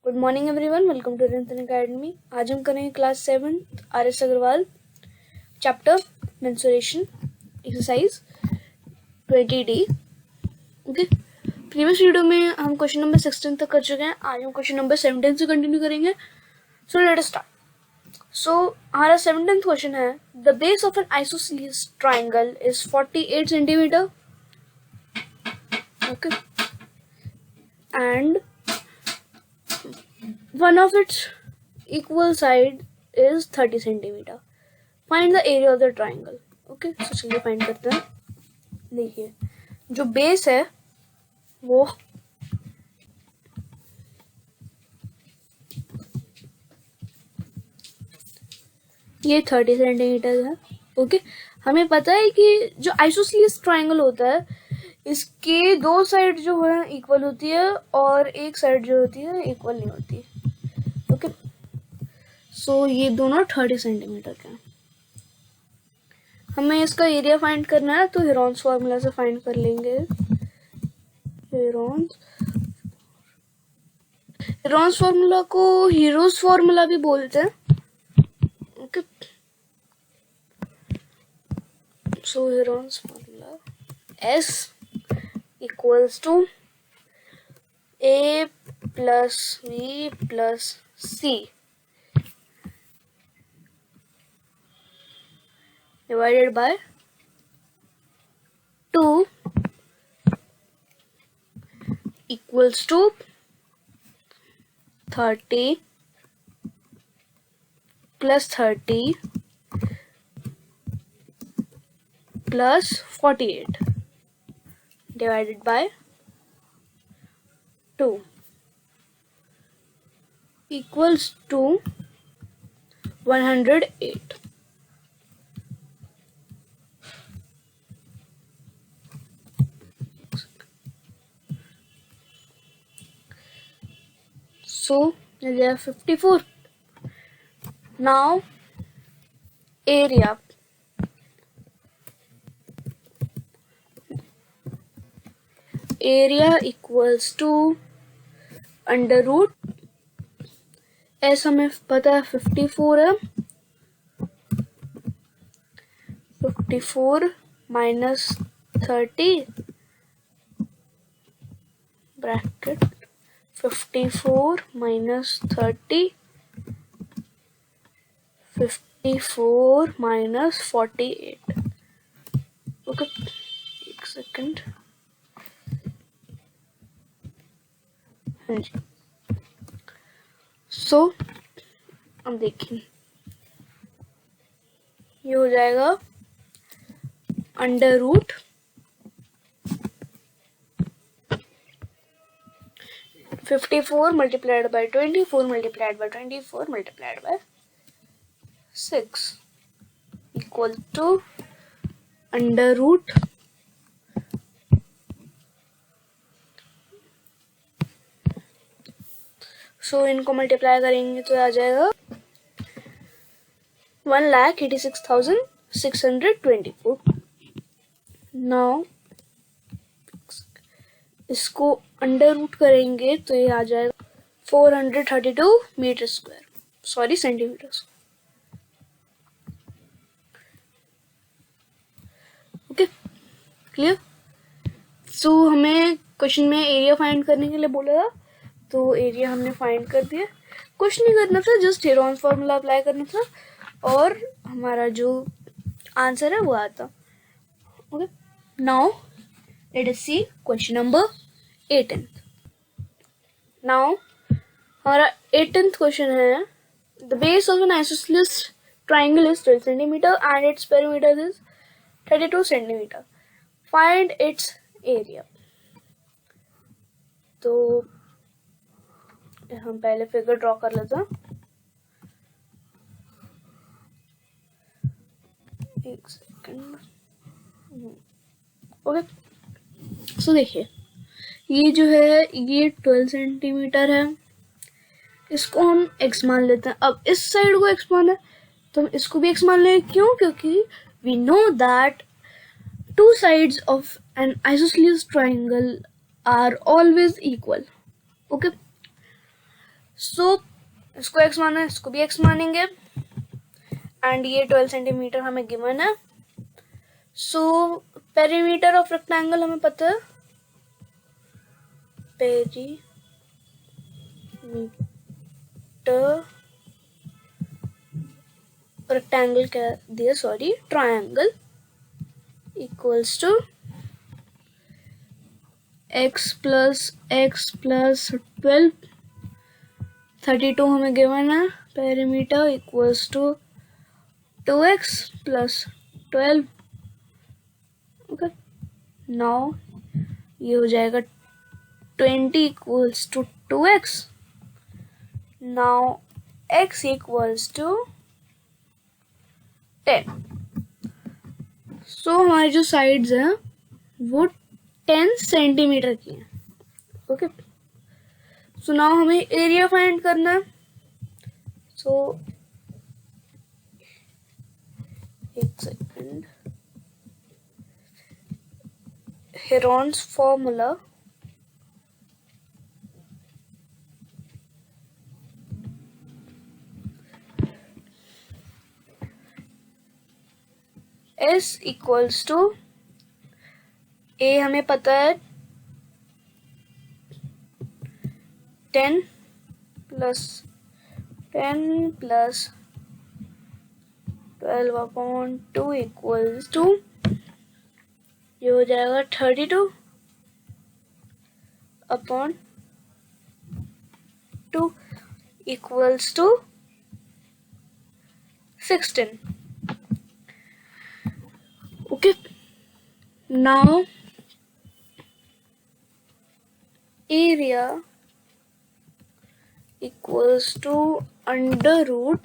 Good morning everyone, welcome to Rinthan academy. आज हम करेंगे class 7 RS Agarwal chapter mensuration exercise 20D। Okay, previous video में हम क्वेश्चन नंबर 16 तक कर चुके हैं। आज हम क्वेश्चन नंबर 17 से कंटिन्यू करेंगे। So let us start. सो हमारा 17th क्वेश्चन है, the base of an isosceles triangle is 48 centimetre. Okay, and one of its equal side is 30 centimeter. Find the area of the triangle. Okay, so चलिए find करते हैं। देखिए, जो base है वो ये 30 सेंटीमीटर है। ओके, हमें पता है कि जो आइसोसेलेस ट्राइंगल होता है इसके दो साइड जो है इक्वल होती है और एक साइड जो होती है इक्वल नहीं होती। ओके, सो ये दोनों 30 सेंटीमीटर के हैं। हमें इसका एरिया फाइंड करना है तो हेरॉन्स फार्मूला से फाइंड कर लेंगे। हेरॉन्स फार्मूला को हीरोज फार्मूला भी बोलते हैं। Okay, so Heron's formula S equals to A plus V plus C divided by 2 equals to 30 plus 30 plus 48 divided by 2 equals to 108. So there are 54. Now area. Area equals to under root S हमें पता है 54 है। 54 minus 30 bracket 54 minus 30 54 minus 48। Okay, एक second. हाँ जी, so अब देखिए ये हो जाएगा under root 54 multiplied by 24 multiplied by 24 multiplied by 6 equal to under root so इनको मल्टीप्लाई करेंगे तो आ जाएगा 1,86,624। नाउ इसको अंडर रूट करेंगे तो ये आ जाएगा 432 metre square, sorry centimetre square. Okay, clear. So हमें क्वेश्चन में एरिया फाइंड करने के लिए बोला था, तो एरिया हमने फाइंड कर दिया। कुछ नहीं करना था, जस्ट हेरॉन्स फार्मूला अप्लाई करना था और हमारा जो आंसर है वो आता। ओके, नाउ लेट अस सी क्वेश्चन नंबर 18। नाउ हमारा 18th क्वेश्चन है, the base of an isosceles triangle is 12 centimetre and its perimeter is 32 centimetre. Find its area. तो हम पहले फिगर ड्रॉ कर लेते हैं। एक सेकंड। ओके, सो देखिए ये जो है ये 12 सेंटीमीटर है, इसको हम x मान लेते हैं। अब इस साइड को x मान है तो हम इसको भी x मान लेंगे। क्यों? क्योंकि we know that two sides of an isosceles triangle are always equal. Okay, so इसको x माना है, इसको भी x मानेंगे एंड ये 12 सेंटीमीटर हमें गिवन है। सो पेरीमीटर ऑफ रेक्टेंगल हमें पता है, पेरीमीटर रेक्टेंगल क्या दिया, sorry triangle, equals to x plus 12, 32 हमें गिवन है। Perimeter equals to 2x plus 12। Okay, now ये हो जाएगा 20 equals to 2x। Now x equals to 10। So हमारी जो साइड्स हैं वो 10 सेंटीमीटर की हैं। ओके, सो नाउ हमें एरिया फाइंड करना है। सो एक second, Heron's formula S equals to A हमें पता है 10 प्लस 12/2 इक्वल्स टू, ये हो जाएगा 32/2 equals to 16। Okay, now area equals to under root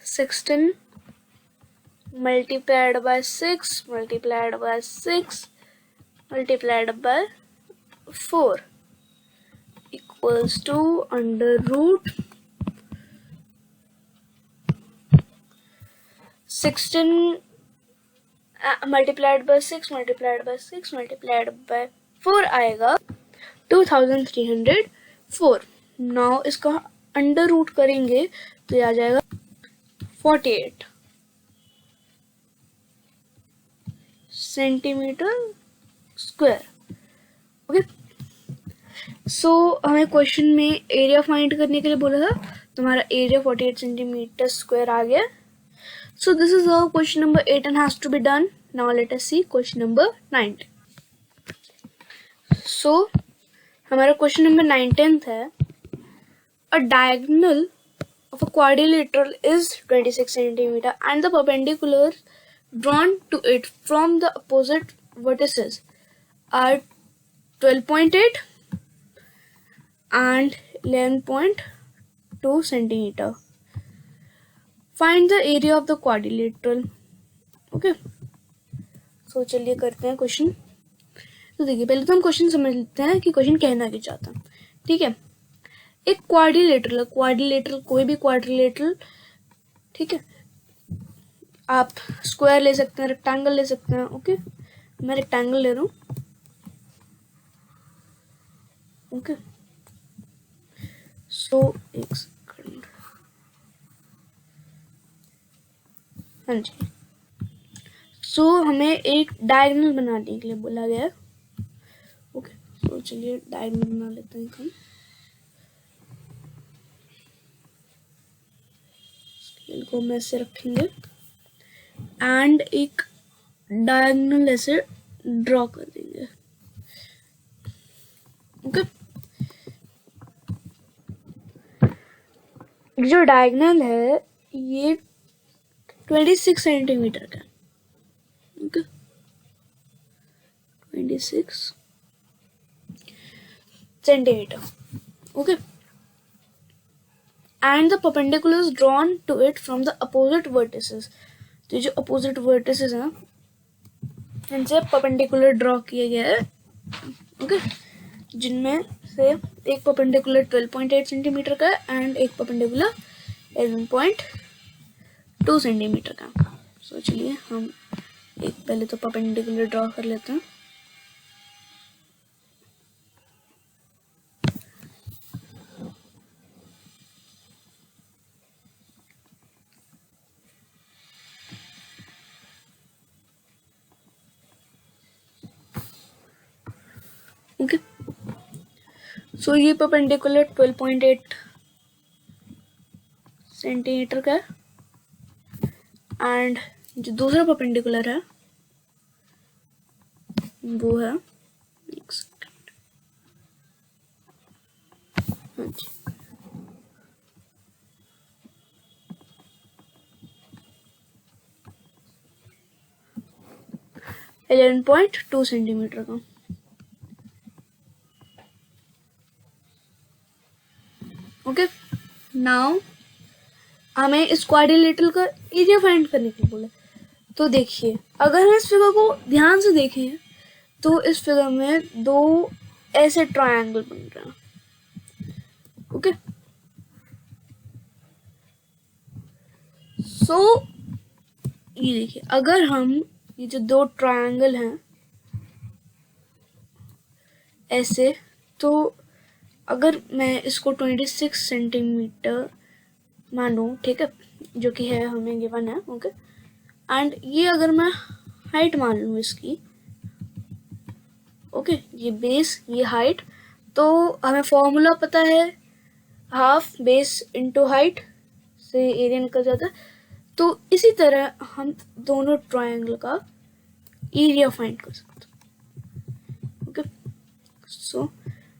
16 multiplied by 6 multiplied by 6 multiplied by 4 equals to under root 16 multiplied by 6 multiplied by 6 multiplied by 4 आएगा 2304। Now इसका under root करेंगे तो ये आ जाएगा 48 सेंटीमीटर स्क्वायर। ओके, सो हमें question में area find करने के लिए बोला था, तो हमारा एरिया 48 सेंटीमीटर स्क्वायर आ गया। So this is how question number 18 has to be done. Now let us see question number 19. So हमारा question number 19 है, a diagonal of a quadrilateral is 26 centimeter and the perpendicular drawn to it from the opposite vertices are 12.8 and 11.2 centimeter. Find the area of the quadrilateral. Okay, so चलिए करते हैं question. तो देखिए, पहले तो हम question समझ लेते हैं कि क्वेश्चन कहना क्या चाहता है। ठीक है, एक क्वाड्रिलेटरल, क्वाड्रिलेटरल कोई भी क्वाड्रिलेटरल, ठीक है, आप स्क्वायर ले सकते हैं, रेक्टेंगल ले सकते हैं। ओके, मैं रेक्टेंगल ले रहा हूँ। ओके, सो एक सेकंड, हाँ जी, सो हमें एक डायगोनल बनाने के लिए बोला गया है। ओके, सो चलिए डायगोनल बना लेते हैं हम। स्केल को हम ऐसे रखेंगे एंड एक डायगोनल ऐसे ड्रॉ कर देंगे। ओके, जो डायगोनल है ये 26 सेंटीमीटर का। Okay, 26 centimetre. Okay, and the perpendicular is drawn to it from the opposite vertices. तो जो अपोजिट वर्टिसेस हैं इनसे परपेंडिकुलर ड्रॉ किया गया है। ओके, जिनमें से एक परपेंडिकुलर 12.8 सेंटीमीटर का एंड एक परपेंडिकुलर 11.2 सेंटीमीटर का। सो चलिए हम एक पहले तो परपेंडिकुलर ड्रॉ कर लेते हैं। ओके, सो ये परपेंडिकुलर 12.8 सेंटीमीटर का है, एंड जो दूसरा परपेंडिकुलर है वो है, एक सेकेंड, हाँ जी, 11.2 सेंटीमीटर का। ओके, नाउ हमें इस क्वाड्रिलेटरल का एरिया फाइंड करने के लिए बोला। तो देखिए, अगर हम इस फिगर को ध्यान से देखें तो इस फिगर में दो ऐसे ट्रायंगल बन रहे हैं। ओके, सो ये देखिए, अगर हम ये जो दो ट्रायंगल हैं ऐसे, तो अगर मैं इसको 26 सेंटीमीटर मानूं, ठीक है, जो कि है हमें गिवन है। ओके, एंड ये अगर मैं हाइट मान लूँ इसकी, ओके, ये बेस, ये हाइट, तो हमें फॉर्मूला पता है, हाफ बेस इनटू हाइट से एरिया निकल जाता है। तो इसी तरह हम दोनों ट्रायंगल का एरिया फाइंड कर सकते हैं। ओके, सो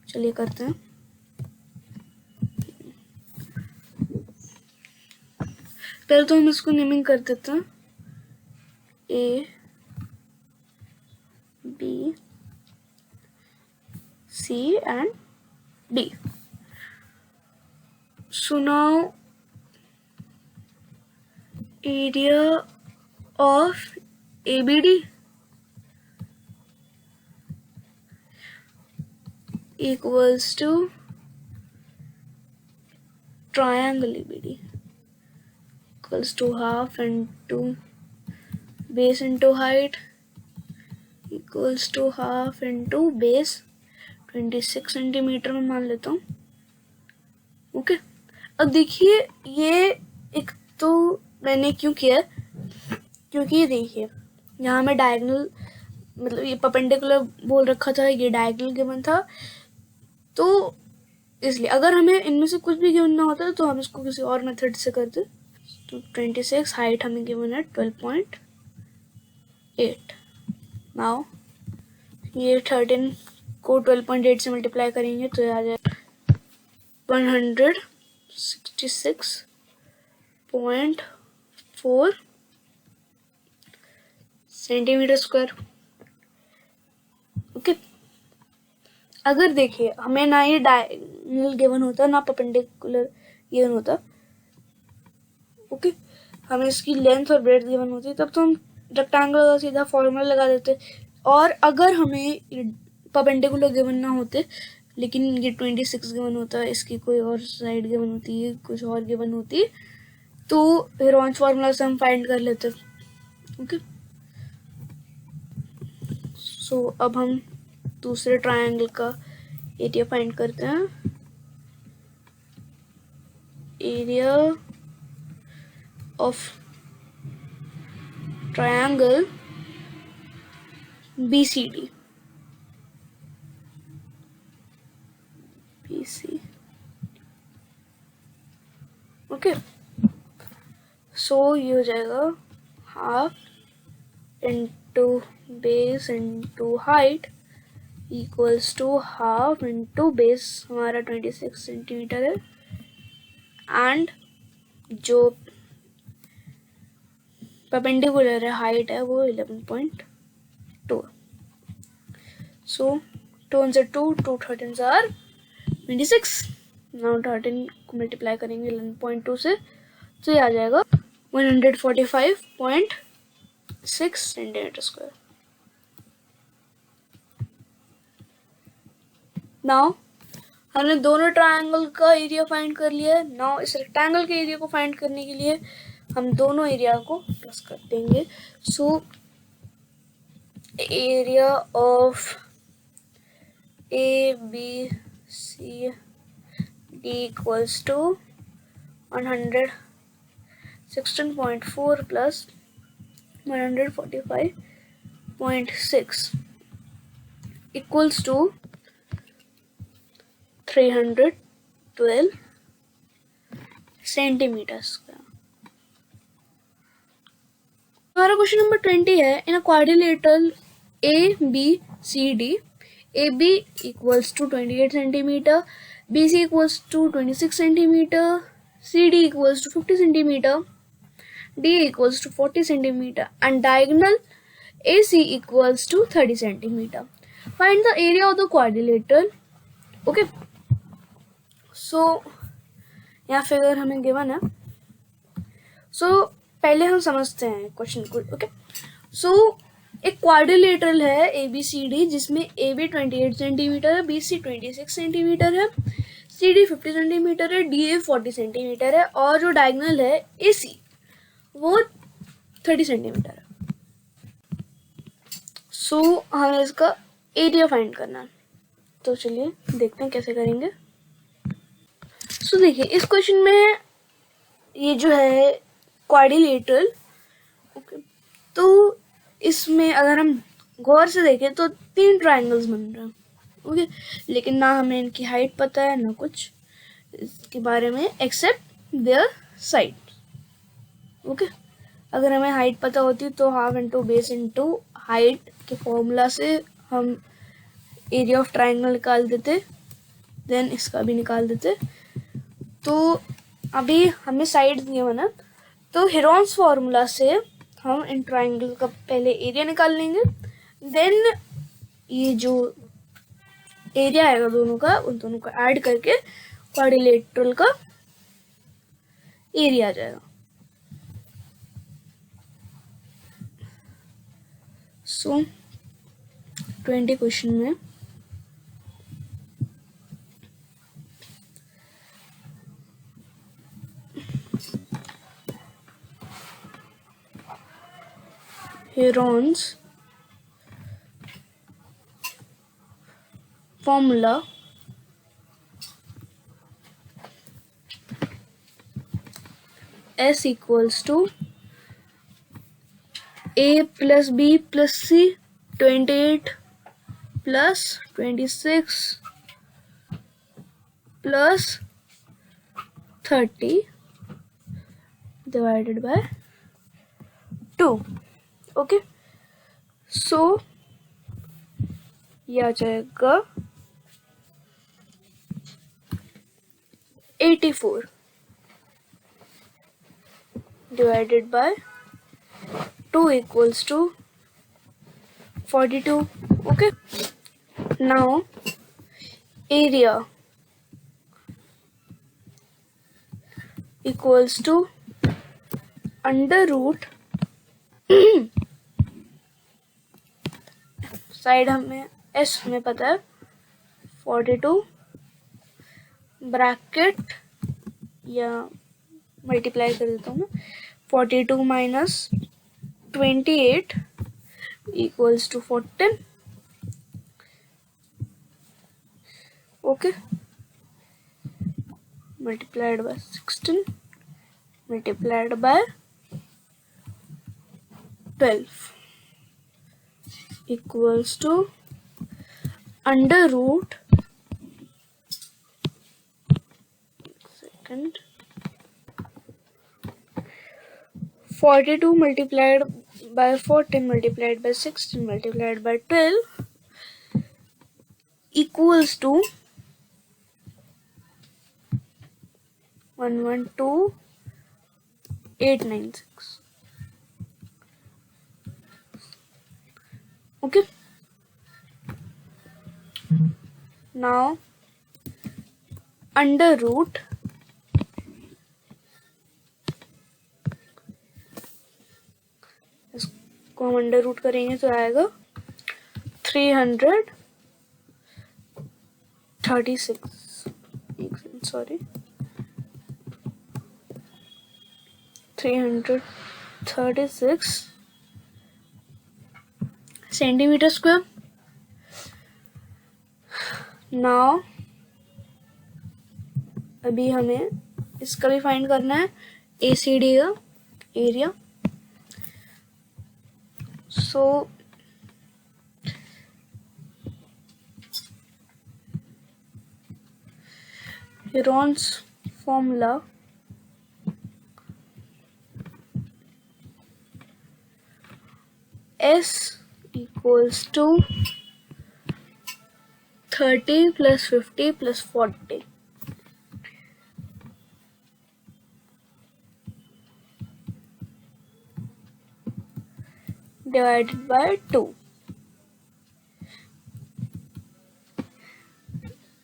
चलिए करते हैं। पहले तो हम इसको नेमिंग कर देते हैं, A B C and D. So now area of ABD equals to triangle ABD equals to half into base into height equals to half into base 26 centimetre में मान लेता हूँ। ओके, अब देखिए, ये एक तो मैंने क्यों किया, क्योंकि ये देखिए यहाँ में डायगोनल, मतलब ये परपेंडिकुलर बोल रखा था, ये डायगोनल गिवन था, तो इसलिए अगर हमें इनमें से कुछ भी गिवन ना होता तो हम इसको किसी और मेथड से करते। तो 26 हाइट हमें गिवन है 12.8। नाउ ये 13 को 12.8 से मल्टीप्लाई करेंगे तो आ जाए 166.4 सेंटीमीटर स्क्वायर। ओके, अगर देखिए हमें ना ये डायगोनल गिवन होता ना परपेंडिकुलर गिवन होता, ओके, हमें इसकी लेंथ और ब्रेड्थ गिवन होती, तब तो हम रेक्टेंगल का सीधा फॉर्मूला लगा देते। और अगर हमें परपेंडिकुलर गिवन ना होते, लेकिन ये 26 गिवन होता, इसकी कोई और साइड गिवन होती है, कुछ और गिवन होती, तो हेरोन्स फॉर्मूला से हम फाइंड कर लेते। ओके, सो अब हम दूसरे ट्रायंगल का एरिया फाइंड करते हैं। Area of triangle BCD, BC। Okay, so ये हो जाएगा half into base into height equals to half into base, हमारा 26 सेंटीमीटर है, एंड जो परपेंडिकुलर है, हाइट है, वो 11.2। सो 2 से 2, 2 13 आर 26। नाउ 13 को मल्टीप्लाई करेंगे 11.2 से, तो ये आ जाएगा 145.6 सेंटीमीटर स्क्वायर। नाउ हमने दोनों ट्रायंगल का एरिया फाइंड कर लिया है। नाउ इस रेक्टेंगल के एरिया को फाइंड करने के लिए हम दोनों एरिया को प्लस कर देंगे। So area of ABCD equals to 116.4 plus 145.6 equals to 312 centimetre square. हमारा क्वेश्चन नंबर 20 है, in a quadrilateral ABCD, AB equals to 28 centimeter, BC equals to 26 centimeter, CD equals to 50 centimeter, D equals to 40 centimeter, and diagonal AC equals to 30 centimeter. Find the area of the quadrilateral. Okay. So यहाँ figure हमें given है। So पहले हम समझते हैं question को। Okay, सो एक quadrilateral है ABCD जिसमें AB 28 सेंटीमीटर है, BC 26 सेंटीमीटर है, CD 50 सेंटीमीटर है, DA 40 सेंटीमीटर है, और जो डायगोनल है AC वो 30 सेंटीमीटर है। सो हमें इसका एरिया फाइंड करना है, तो चलिए देखते हैं कैसे करेंगे। सो देखिए इस क्वेश्चन में ये जो है क्वाड्रिलेटरल, ओके, तो इसमें अगर हम गौर से देखें तो 3 ट्रायंगल्स बन रहे हैं। ओके, लेकिन ना हमें इनकी हाइट पता है ना कुछ इसके बारे में एक्सेप्ट देयर साइड। ओके, अगर हमें हाइट पता होती तो half into base into height के फॉर्मूला से हम एरिया ऑफ ट्रायंगल निकाल देते, देन इसका भी निकाल देते। तो अभी हमें साइड दिए बना, तो हेरोन्स फॉर्मूला से हम इन ट्रायंगल का पहले एरिया निकाल लेंगे, देन ये जो एरिया आएगा दोनों का, उन दोनों को ऐड करके क्वाड्रिलेटरल का एरिया आ जाएगा। सो 20 क्वेश्चन में Heron's formula S equals to A plus B plus C, 28 plus 26 plus 30 divided by 2। Okay, so ये आ जाएगा 84 divided by 2 equals to 42। okay, now area equals to under root side हमें S में पता है 42 bracket या multiply कर देता हूँ मैं, 42 minus 28 equals to 14। Okay, multiplied by 16 multiplied by 12 equals to under root 42 multiplied by 14 multiplied by 16 multiplied by 12 equals to 112896। okay, now under root इसको हम अंडर रूट करेंगे तो आएगा 336 सॉरी 336 सेंटीमीटर स्क्वायर। नाउ अभी हमें इसका भी फाइंड करना है ACD का area. So Heron's formula S equals to 30 plus 50 plus 40. Divided by 2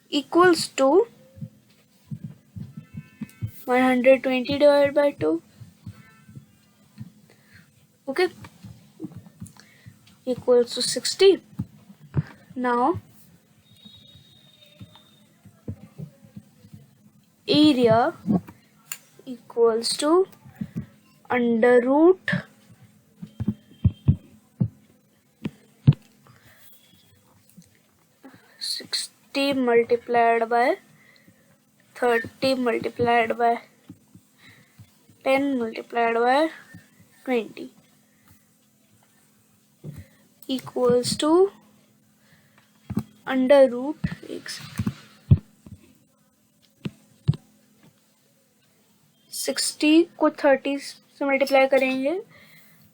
equals to 120 divided by 2. Okay, equals to 60. Now area equals to under root 60 multiplied by 30 multiplied by 10 multiplied by 20 equals to under root 60 को 30 से multiply करेंगे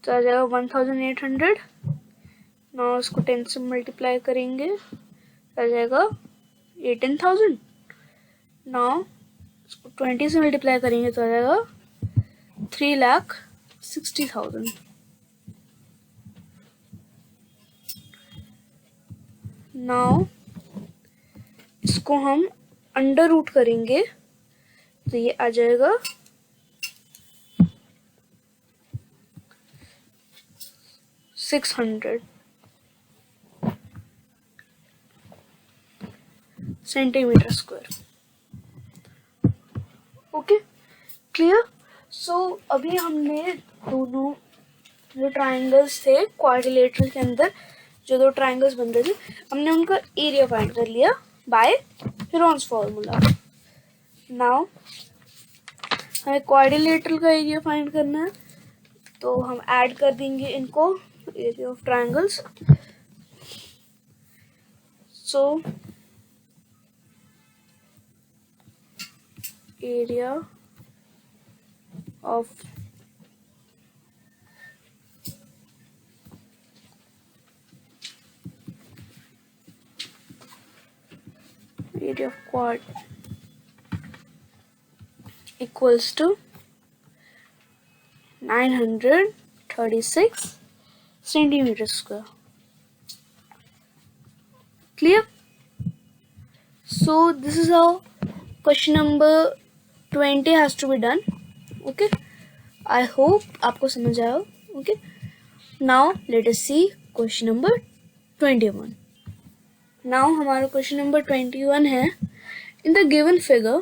तो आ जाएगा 1800. ना उसको 10 से multiply करेंगे तो आ जाएगा 18,000. ना उसको 20 से मल्टीप्लाई करेंगे तो आ जाएगा 3,60,000. नाउ इसको हम अंडर रूट करेंगे तो ये आ जाएगा 600 centimetre square. Okay, clear. So अभी हमने दोनों जो ट्राइंगल्स थे क्वाड्रिलेटरल के अंदर जो दो ट्राइंगल्स बन रहे थे हमने उनका एरिया फाइंड कर लिया बाय हेरोन्स फॉर्मूला. नाउ हमें क्वाड्रिलेटरल का एरिया फाइंड करना है तो हम ऐड कर देंगे इनको area of triangles. So area of quad equals to 936 centimeters square. Clear? So this is how question number 20 has to be done. Okay, I hope आपको समझ आया. Okay, now let us see question number 21. Now हमारा question number 21 है in the given figure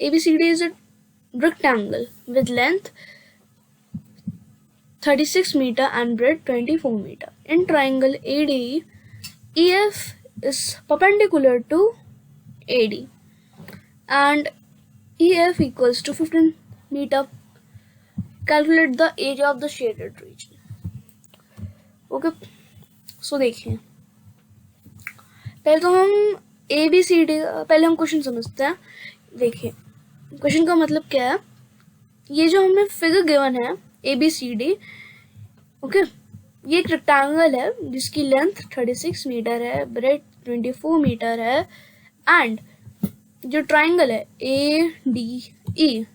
ABCD is a rectangle with length 36 meter and breadth 24 meter. In triangle ADE, EF is perpendicular to AD and EF equals to 15 meter. Calculate the area of the shaded region. Okay, so देखिए पहले तो हम ABCD पहले हम question समझते हैं. देखिए question का मतलब क्या है. ये जो हमें फिगर गिवन है ABCD, ओके, ये एक रेक्टेंगल है जिसकी लेंथ 36 मीटर है, ब्रेड्थ 24 मीटर है एंड जो ट्राइंगल है ADE,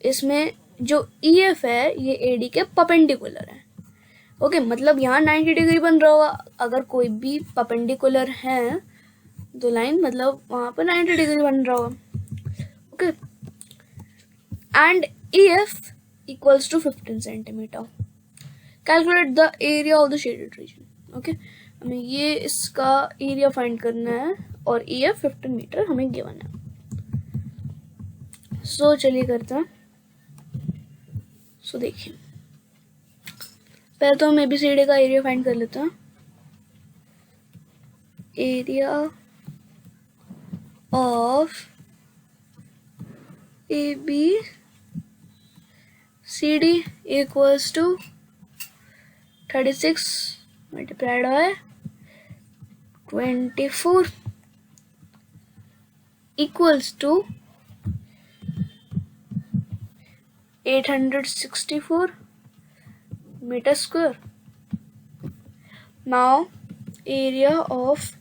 इसमें जो EF है ये AD के परपेंडिकुलर है. ओके, मतलब यहाँ 90 डिग्री बन रहा होगा. अगर कोई भी परपेंडिकुलर है दो लाइन, मतलब वहां पर 90 डिग्री बन रहा होगा. Okay, and EF equals to 15 centimeter. Calculate the area of the shaded region. Okay, हमें ये इसका एरिया फाइंड करना है और EF 15 मीटर हमें गिवन है. सो चलिए करते हैं. सो देखिए पहले तो हम ABCD का एरिया फाइंड कर लेते हैं. Area of ABCD equals to 36 multiplied by 24 equals to 864 meter square. Now area of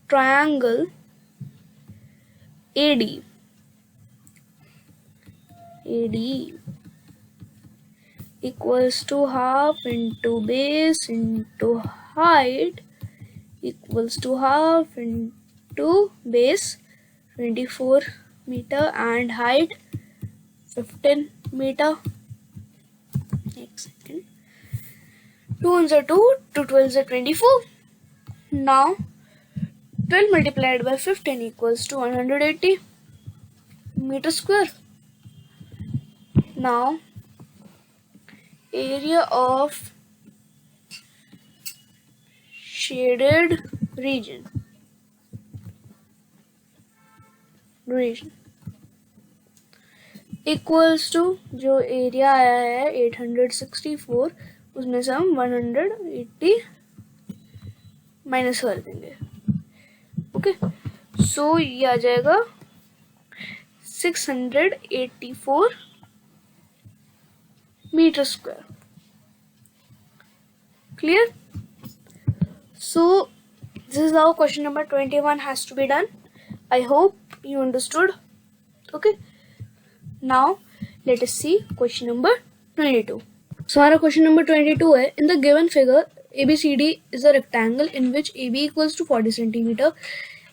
triangle AD equals to half into base into height equals to half into base 24 meter and height 15 meter. Next second. 2 ones are 2, 2 12s are 24. Now 12 multiplied by 15 equals to 180 meter square. Now area of shaded region equals to जो area आया है 864 उसमें से हम 180 minus कर देंगे. Okay, so ये आ जाएगा 684 metre square. Clear? So this is how question number 21 has to be done. I hope you understood. Okay, now let us see question number 22. So our question number 22 है, in the given figure ABCD is a rectangle in which AB equals to 40 centimeter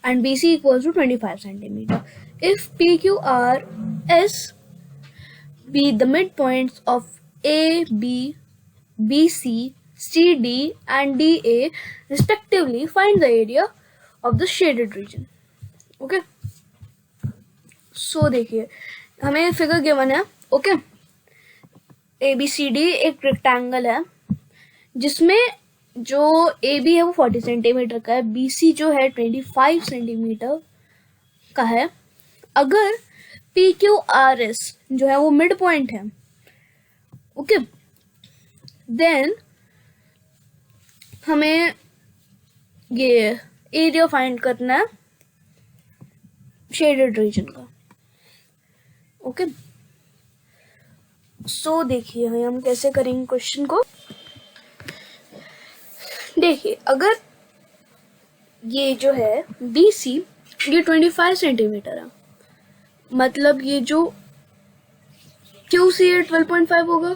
and BC equals to 25 centimeter. If PQRS be the midpoints of AB, BC, CD and DA respectively, find the area of the shaded region. Okay, so देखिए हमें figure given है. Okay, ABCD एक rectangle है जिसमें जो AB है वो 40 centimetre का है, BC जो है 25 सेंटीमीटर का है. अगर PQRS जो है वो मिड पॉइंट है, ओके, देन हमें ये एरिया फाइंड करना है शेडेड रीजन का. ओके, सो देखिए हम कैसे करेंगे क्वेश्चन को. देखिए अगर ये जो है BC ये 25 सेंटीमीटर है, मतलब ये जो QC है 12.5 होगा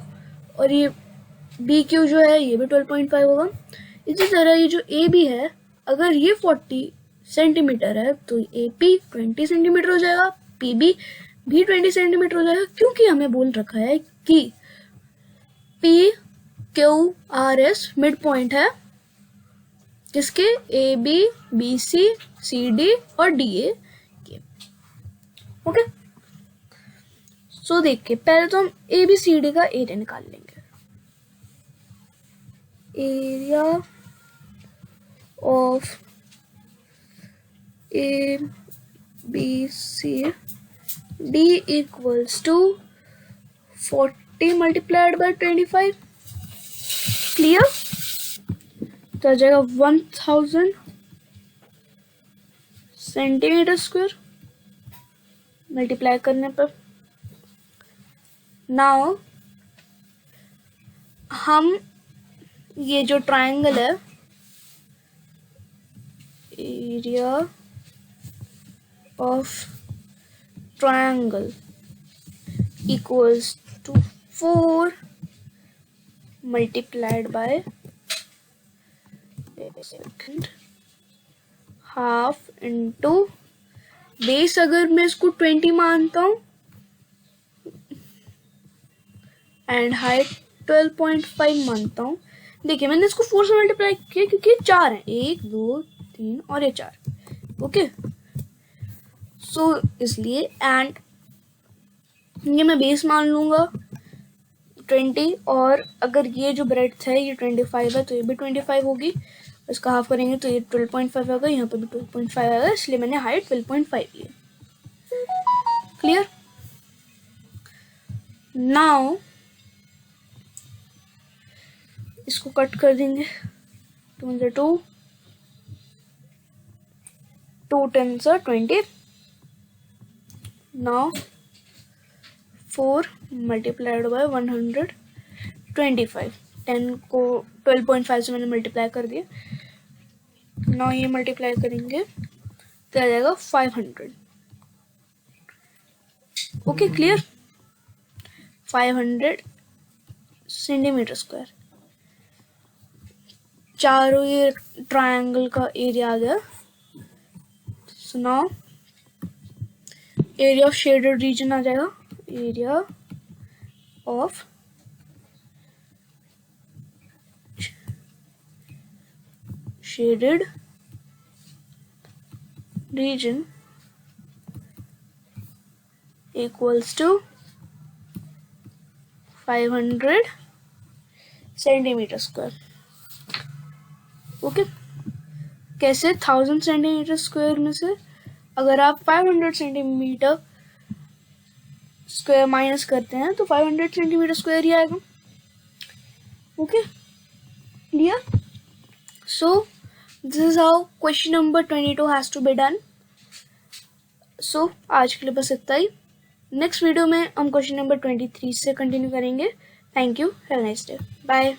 और ये BQ जो है ये भी 12.5 होगा. इसी तरह ये जो AB है अगर ये 40 सेंटीमीटर है तो AP 20 सेंटीमीटर हो जाएगा, PB भी 20 सेंटीमीटर हो जाएगा, क्योंकि हमें बोल रखा है कि PQRS मिड पॉइंट है किसके, AB, BC, CD और DA के. ओके, सो देखिए पहले तो हम ABCD का एरिया निकाल लेंगे. Area of ABCD equals to 40 multiplied by 25. Clear? तो आ जाएगा 1000 सेंटीमीटर स्क्वायर मल्टीप्लाई करने पर. नाउ हम ये जो ट्रायंगल है area of triangle equals to 4 multiplied by half into base. अगर मैं इसको 20 मानता हूँ एंड हाइट 12.5 मानता हूँ. देखिए मैंने इसको 4 से मल्टीप्लाई किया क्योंकि 4 है, 1 2 3 और ये 4. ओके, सो इसलिए एंड ये मैं बेस मान लूंगा 20 और अगर ये जो ब्रेड्थ है ये 25 है तो ये भी 25 होगी. इसका हाफ करेंगे तो ये 12.5 होगा, यहाँ पे भी 12.5 आएगा, इसलिए मैंने हाइट 12.5 ली. क्लियर? नाउ इसको कट कर देंगे. 2 2 2 10 20 नाउ 4 मल्टीप्लाइड बाय 125, 10 को 12.5 से मैंने मल्टीप्लाई कर दिया। नाउ ये मल्टीप्लाई करेंगे तो आ जाएगा 500। Okay clear, 500 centimetre square. चारों ये ट्रायंगल का एरिया आ गया। So now area of shaded region आ जाएगा, area of shaded region equals to 500 centimetre square. Okay, कैसे 1000 सेंटीमीटर स्क्वायर में से अगर आप 500 सेंटीमीटर स्क्वायर माइनस करते हैं तो 500 सेंटीमीटर स्क्वायर ही आएगा। Okay clear, so this is how question number 22 has to be done. So आज के लिए बस इतना ही। नेक्स्ट वीडियो में हम क्वेश्चन नंबर 23 से कंटिन्यू करेंगे। Thank you, have a nice day, bye.